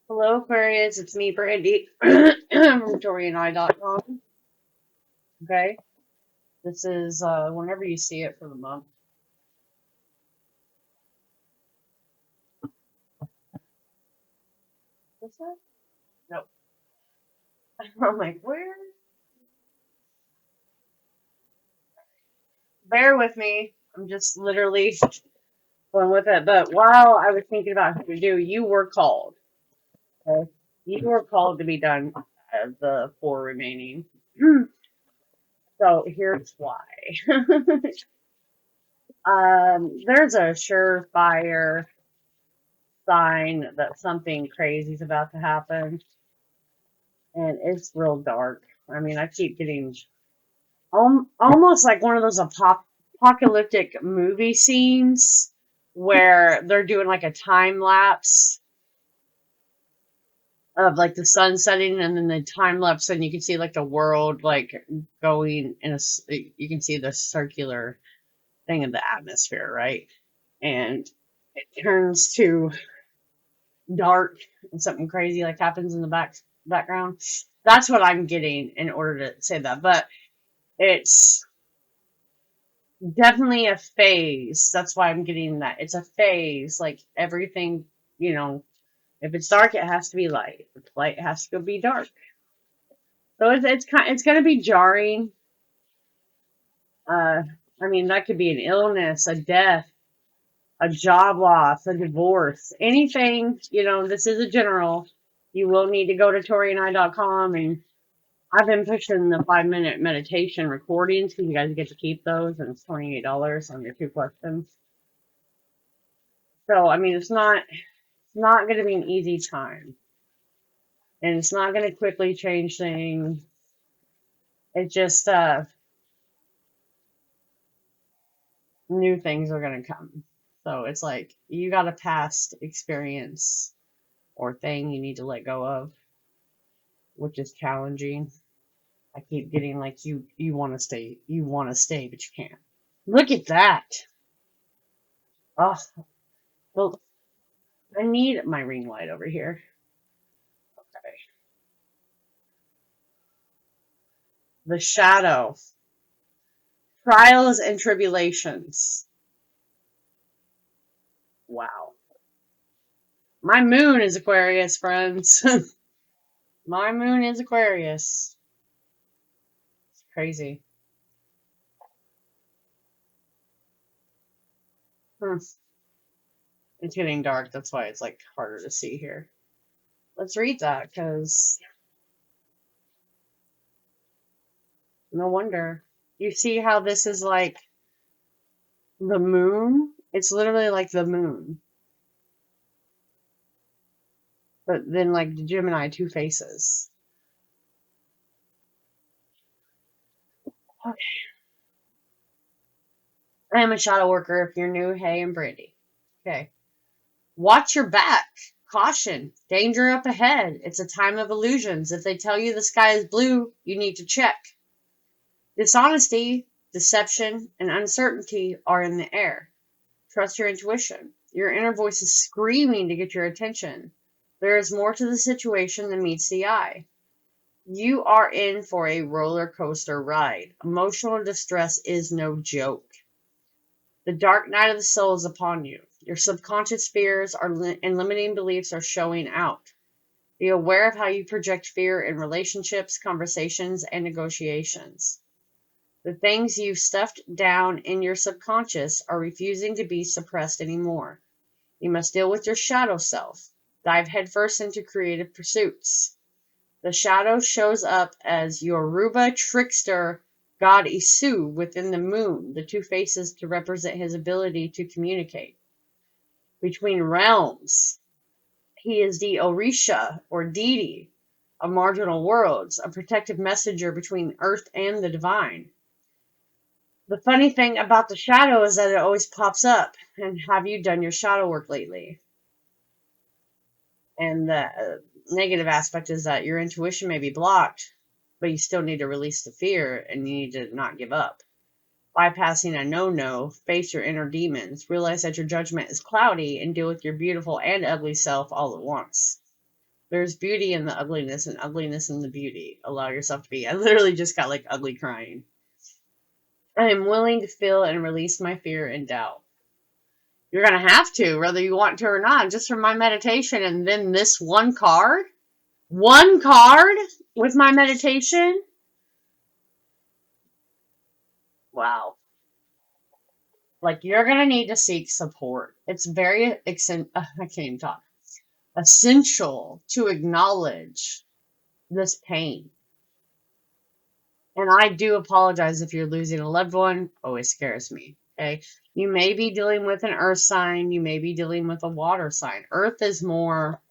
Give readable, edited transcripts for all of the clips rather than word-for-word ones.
Hello, Aquarius. It's me, Brandy, from Taurean.com. Okay, this is whenever you see it for the month. What's that? Nope. I'm like, where? Bear with me. I'm just literally going with it. But while I was thinking about who to do, you were called. Okay, you were called to be done as the four remaining. So here's why. There's a surefire sign that something crazy is about to happen, and it's real dark. I mean, I keep getting almost like one of those apocalyptic movie scenes where they're doing like a time lapse of like the sun setting, and then the time lapse, and you can see like the world like going in you can see the circular thing of the atmosphere, right? And it turns to dark and something crazy like happens in the background. That's what I'm getting in order to say that. But it's definitely a phase. That's why I'm getting that. It's a phase. Like everything, if it's dark, it has to be light. If it's light, it has to be dark. So it's going to be jarring. Uh, I mean, that could be an illness, a death, a job loss, a divorce, anything. This is a general. You will need to go to toriani.com, and I've been pushing the 5-minute meditation recordings because you guys get to keep those, and it's $28 on your 2 questions. So I mean, it's not going to be an easy time, and it's not going to quickly change things. It just new things are going to come. So it's like you got a past experience or thing you need to let go of, which is challenging. I keep getting like you want to stay, but you can't. Look at that. Oh, well, I need my ring light over here. Okay. The shadow. Trials and tribulations. Wow. My moon is Aquarius, friends. My moon is Aquarius. It's crazy. It's getting dark. That's why it's like harder to see here. Let's read that because no wonder. You see how this is like the moon? It's literally like the moon. But then like the Gemini, two faces. Okay. I am a shadow worker. If you're new, hey, I'm Brandy. Okay. Watch your back. Caution. Danger up ahead. It's a time of illusions. If they tell you the sky is blue, you need to check. Dishonesty, deception, and uncertainty are in the air. Trust your intuition. Your inner voice is screaming to get your attention. There is more to the situation than meets the eye. You are in for a roller coaster ride. Emotional distress is no joke. The dark night of the soul is upon you. Your subconscious fears and limiting beliefs are showing out. Be aware of how you project fear in relationships, conversations, and negotiations. The things you've stuffed down in your subconscious are refusing to be suppressed anymore. You must deal with your shadow self. Dive headfirst into creative pursuits. The shadow shows up as Yoruba trickster god Isu within the moon, the two faces to represent his ability to communicate between realms. He is the Orisha, or deity, of marginal worlds, a protective messenger between earth and the divine. The funny thing about the shadow is that it always pops up. And have you done your shadow work lately? And the negative aspect is that your intuition may be blocked, but you still need to release the fear, and you need to not give up. Bypassing a no-no, face your inner demons, realize that your judgment is cloudy, and deal with your beautiful and ugly self all at once. There's beauty in the ugliness and ugliness in the beauty. Allow yourself to be. I literally just got like ugly crying. I am willing to feel and release my fear and doubt. You're going to have to, whether you want to or not, just from my meditation. And then this one card with my meditation. Wow. Like, you're going to need to seek support. It's very, I can't even talk. Essential to acknowledge this pain. And I do apologize if you're losing a loved one. Always scares me. Okay. You may be dealing with an earth sign. You may be dealing with a water sign. Earth is more,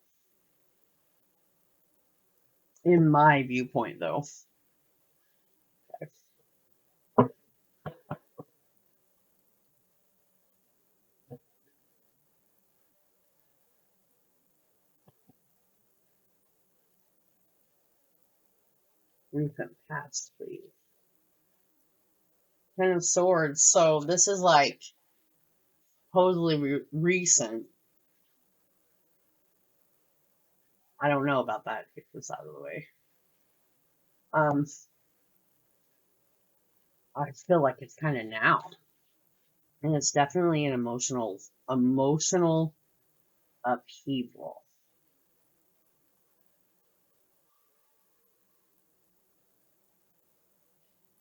in my viewpoint, though. Recent past, please. Ten of Swords. So this is like supposedly recent. I don't know about that. Get this out of the way. I feel like it's kind of now, and it's definitely an emotional upheaval.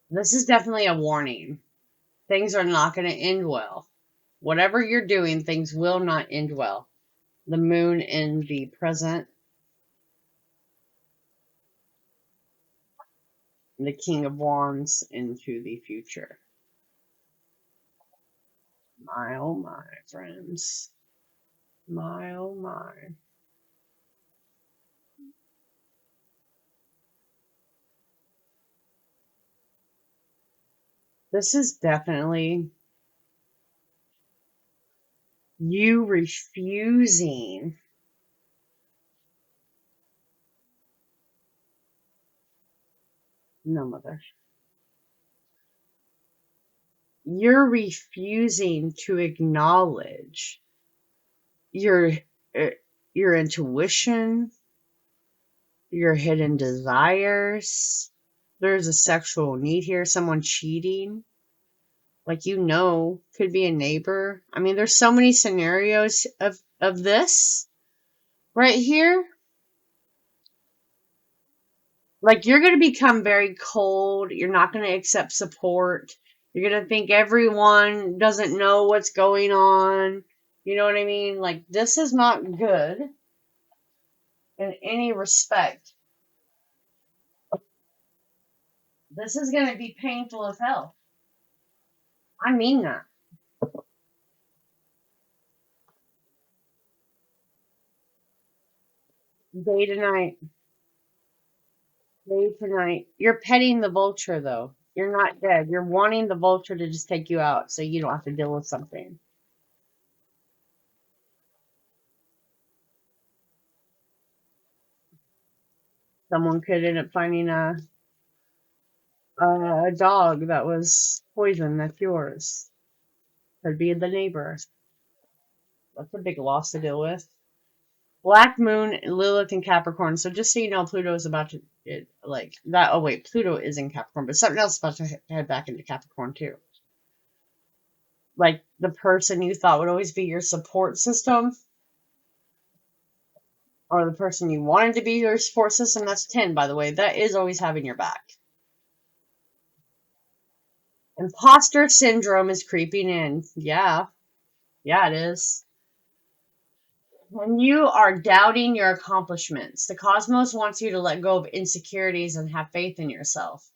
This is definitely a warning. Things are not going to end well. Whatever you're doing, things will not end well. The moon in the present, the King of Wands into the future. My oh my, friends. My oh my. This is definitely you refusing. No, mother. You're refusing to acknowledge your your intuition, your hidden desires. There's a sexual need here, someone cheating. Like, could be a neighbor. I mean, there's so many scenarios of this right here. Like, you're going to become very cold. You're not going to accept support. You're going to think everyone doesn't know what's going on. You know what I mean? Like, this is not good in any respect. This is going to be painful as hell. I mean that. Day to night. Day to night. You're petting the vulture, though. You're not dead. You're wanting the vulture to just take you out so you don't have to deal with something. Someone could end up finding a dog that was poison that's yours. Could be the neighbor. That's a big loss to deal with. Black Moon, Lilith, and Capricorn. So just so you know, Pluto is about to like that. Oh wait, Pluto is in Capricorn, but something else is about to head back into Capricorn too. Like the person you thought would always be your support system, or the person you wanted to be your support system. That's 10, by the way. That is always having your back. Imposter syndrome is creeping in. Yeah, it is. When you are doubting your accomplishments, the cosmos wants you to let go of insecurities and have faith in yourself.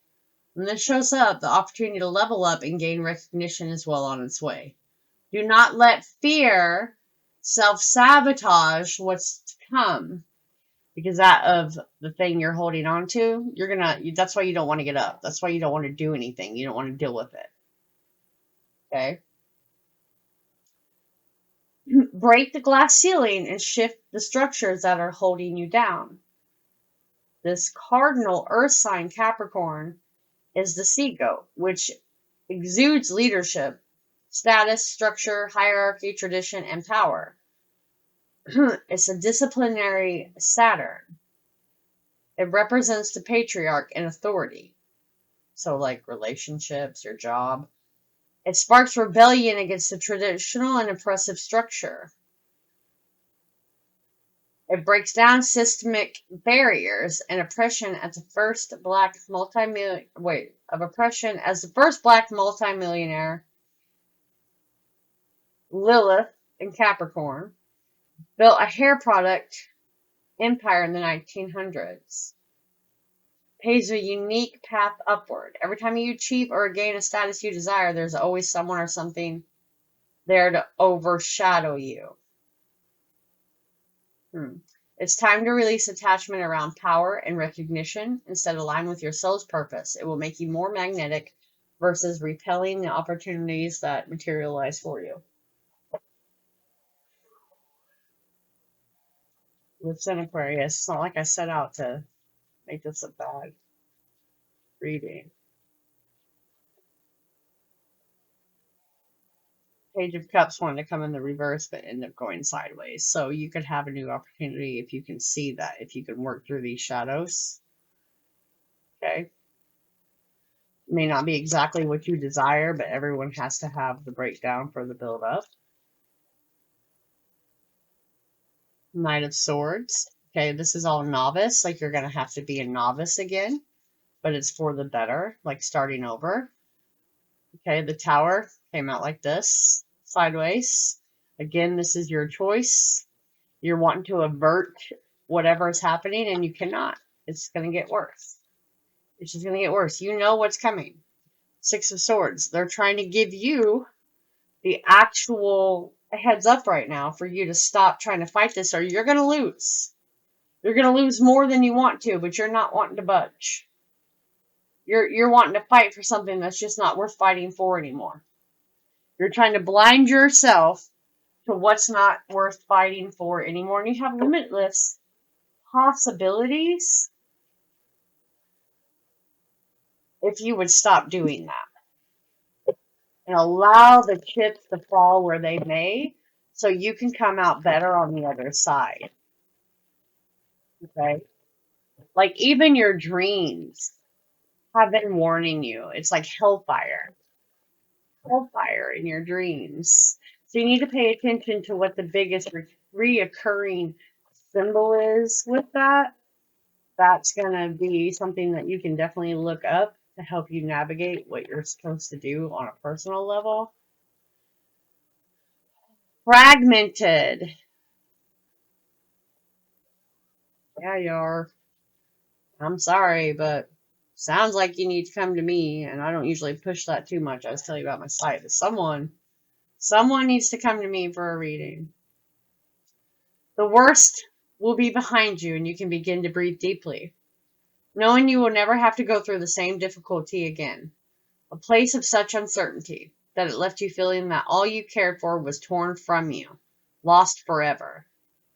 When this shows up, the opportunity to level up and gain recognition is well on its way. Do not let fear self-sabotage what's to come, because that of the thing you're holding on to, that's why you don't want to get up. That's why you don't want to do anything. You don't want to deal with it. Okay? Break the glass ceiling and shift the structures that are holding you down. This cardinal earth sign Capricorn is the sea goat, which exudes leadership, status, structure, hierarchy, tradition, and power. It's a disciplinary Saturn. It represents the patriarch and authority. So, like relationships, your job. It sparks rebellion against the traditional and oppressive structure. It breaks down systemic barriers and oppression as the first black multimillionaire, Lilith in Capricorn, built a hair product empire in the 1900s. Paves a unique path upward. Every time you achieve or gain a status you desire, there's always someone or something there to overshadow you. It's time to release attachment around power and recognition. Instead, align with your soul's purpose. It will make you more magnetic versus repelling the opportunities that materialize for you. With Sun Aquarius, it's not like I set out to make this a bad reading. Page of Cups wanted to come in the reverse, but ended up going sideways. So you could have a new opportunity if you can see that, if you can work through these shadows. Okay. May not be exactly what you desire, but everyone has to have the breakdown for the build up. Knight of Swords. Okay, this is all novice. Like you're going to have to be a novice again, but it's for the better, like starting over. Okay, the Tower came out like this, sideways. Again, this is your choice. You're wanting to avert whatever is happening, and you cannot. It's going to get worse. It's just going to get worse. You know what's coming. Six of Swords. They're trying to give you the actual heads up right now for you to stop trying to fight this, or you're going to lose. You're going to lose more than you want to, but you're not wanting to budge. You're wanting to fight for something that's just not worth fighting for anymore. You're trying to blind yourself to what's not worth fighting for anymore, and you have limitless possibilities if you would stop doing that and allow the chips to fall where they may, so you can come out better on the other side. Okay? Like even your dreams have been warning you. It's like hellfire in your dreams. So you need to pay attention to what the biggest reoccurring symbol is with that. That's going to be something that you can definitely look up to help you navigate what you're supposed to do on a personal level. Fragmented. Yeah, you are. I'm sorry, but sounds like you need to come to me, and I don't usually push that too much. I was telling you about my site, but someone needs to come to me for a reading. The worst will be behind you, and you can begin to breathe deeply, knowing you will never have to go through the same difficulty again. A place of such uncertainty that it left you feeling that all you cared for was torn from you, lost forever.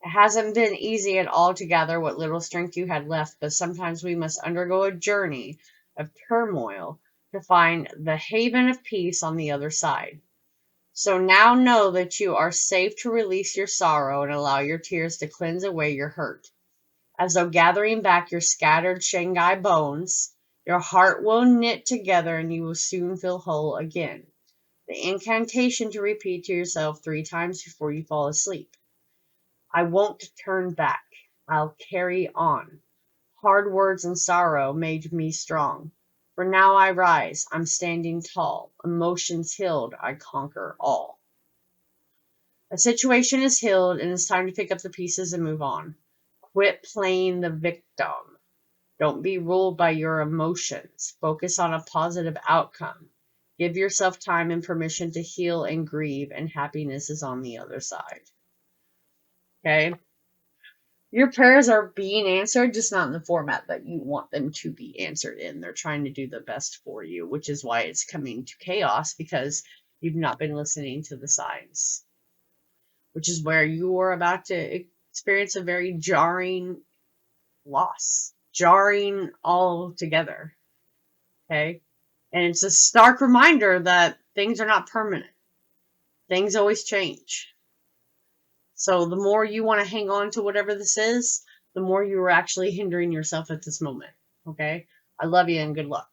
It hasn't been easy at all to gather what little strength you had left, but sometimes we must undergo a journey of turmoil to find the haven of peace on the other side. So now know that you are safe to release your sorrow and allow your tears to cleanse away your hurt. As though gathering back your scattered Shanghai bones, your heart will knit together and you will soon feel whole again. The incantation to repeat to yourself 3 times before you fall asleep. I won't turn back. I'll carry on. Hard words and sorrow made me strong. For now I rise. I'm standing tall. Emotions healed. I conquer all. A situation is healed and it's time to pick up the pieces and move on. Quit playing the victim. Don't be ruled by your emotions. Focus on a positive outcome. Give yourself time and permission to heal and grieve, and happiness is on the other side. Okay? Your prayers are being answered, just not in the format that you want them to be answered in. They're trying to do the best for you, which is why it's coming to chaos, because you've not been listening to the signs, which is where you are about to experience a very jarring loss, jarring all together. Okay? And it's a stark reminder that things are not permanent. Things always change. So the more you want to hang on to whatever this is, the more you are actually hindering yourself at this moment. Okay? I love you and good luck.